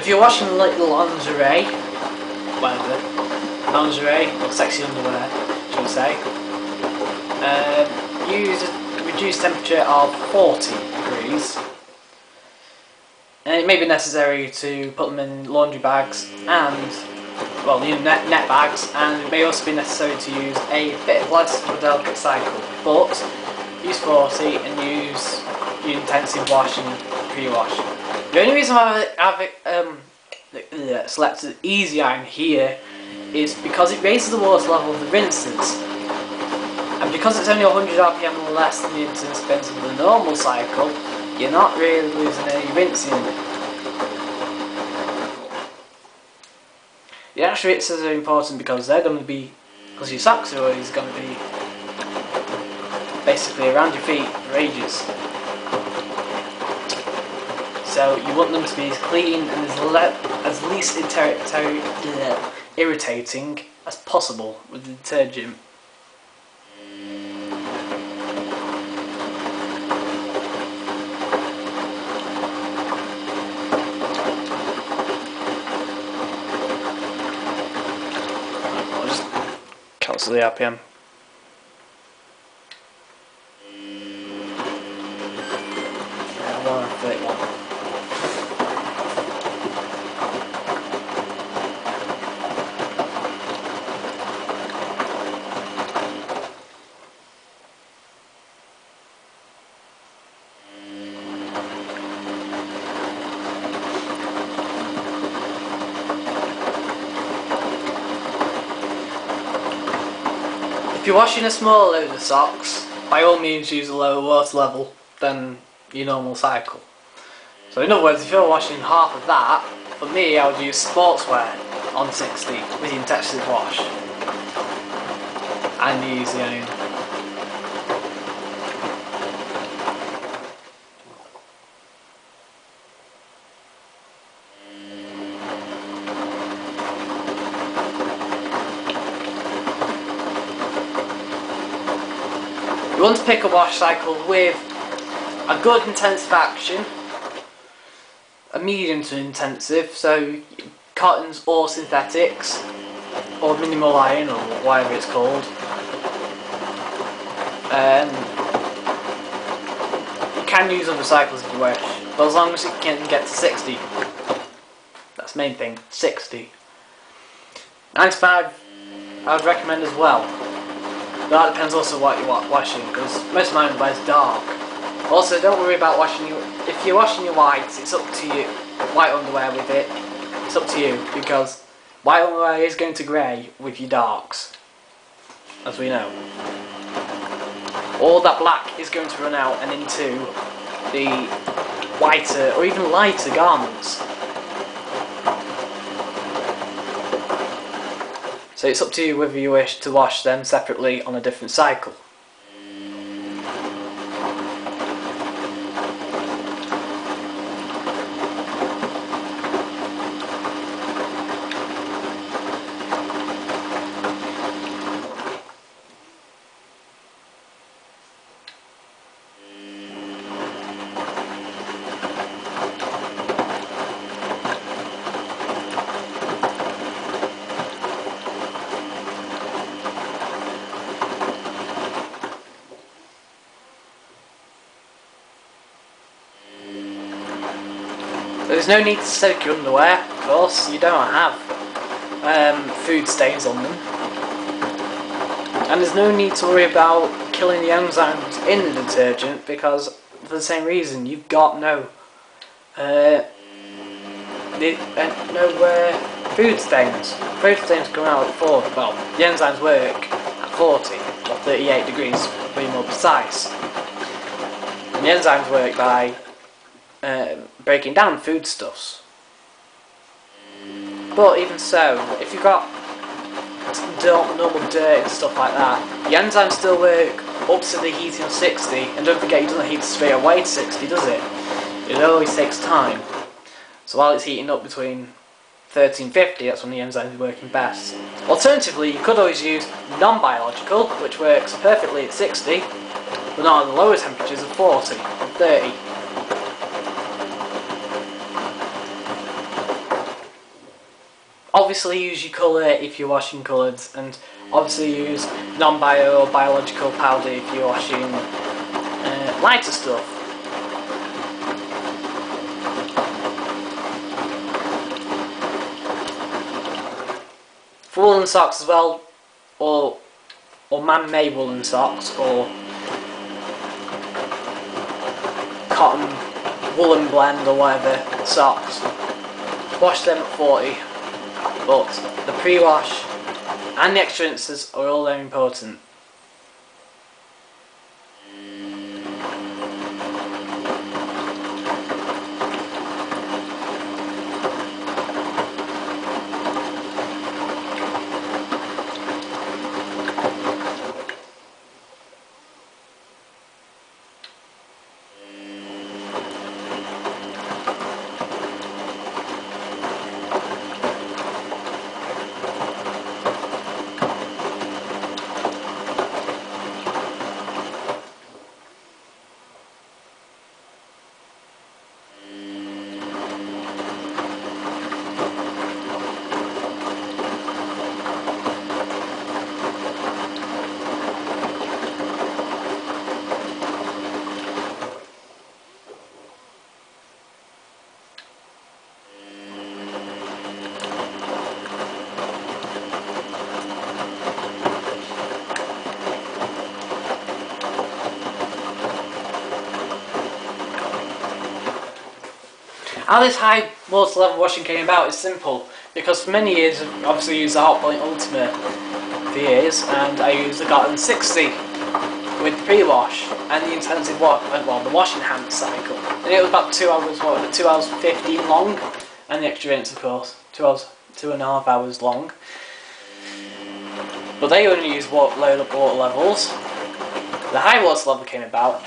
If you're washing lingerie, whatever, lingerie or sexy underwear, should we say, use a reduced temperature of 40 degrees. And it may be necessary to put them in laundry bags and, well, net bags, and it may also be necessary to use a bit less of a delicate cycle, but use 40 and use intensive wash and pre-wash. The only reason why I've selected easy iron here is because it raises the water level of the rinsers, and because it's only 100 RPM less than the incident spins of the normal cycle, you're not really losing any rinsing. The extra rinsers are important because they're going to be, because your socks are always going to be basically around your feet for ages. So you want them to be as clean and as least irritating as possible with the detergent. I'll just cancel the RPM. Yeah, 131. If you're washing a small load of socks, by all means use a lower water level than your normal cycle. So in other words, if you're washing half of that, for me I would use sportswear on 60 with the intensive wash and the easy iron. You want to pick a wash cycle with a good intensive action, a medium to intensive, so cottons or synthetics, or minimal iron or whatever it's called. You can use other cycles if you wish, but as long as it can get to 60. That's the main thing, 60. 95 I would recommend as well. But that depends also what you're washing, because most of my underwear is dark. Also, don't worry about washing your... If you're washing your whites, it's up to you. White underwear with it, it's up to you, because white underwear is going to grey with your darks, as we know. All that black is going to run out and into the whiter or even lighter garments. So it's up to you whether you wish to wash them separately on a different cycle. There's no need to soak your underwear, of course. You don't have food stains on them. And there's no need to worry about killing the enzymes in the detergent, because for the same reason you've got no food stains. Food stains come out at 40. Well, the enzymes work at 40 or 38 degrees to be more precise. And the enzymes work by breaking down foodstuffs. But even so, if you've got normal dirt and stuff like that, the enzymes still work up to the heating of 60, and don't forget, it doesn't heat straight away to 60, does it? It always takes time. So while it's heating up between 30 and 50, that's when the enzymes are working best. Alternatively, you could always use non-biological, which works perfectly at 60, but not at the lower temperatures of 40 and 30. Obviously use your colour if you're washing coloured, and obviously use non-bio or biological powder if you're washing lighter stuff. For woolen socks as well, or man-made woolen socks, or cotton woolen blend or whatever socks, wash them at 40, but the pre-wash and the extra rinses are all very important. How this high water level washing came about is simple, because for many years I've obviously used the Hotpoint Ultimate for years, and I used the Garden 60 with the pre-wash and the intensive the wash enhanced cycle, and it was about 2 hours, 2 hours 15 long, and the extra rinse of course, 2.5 hours long. But they only use low water levels. The high water level came about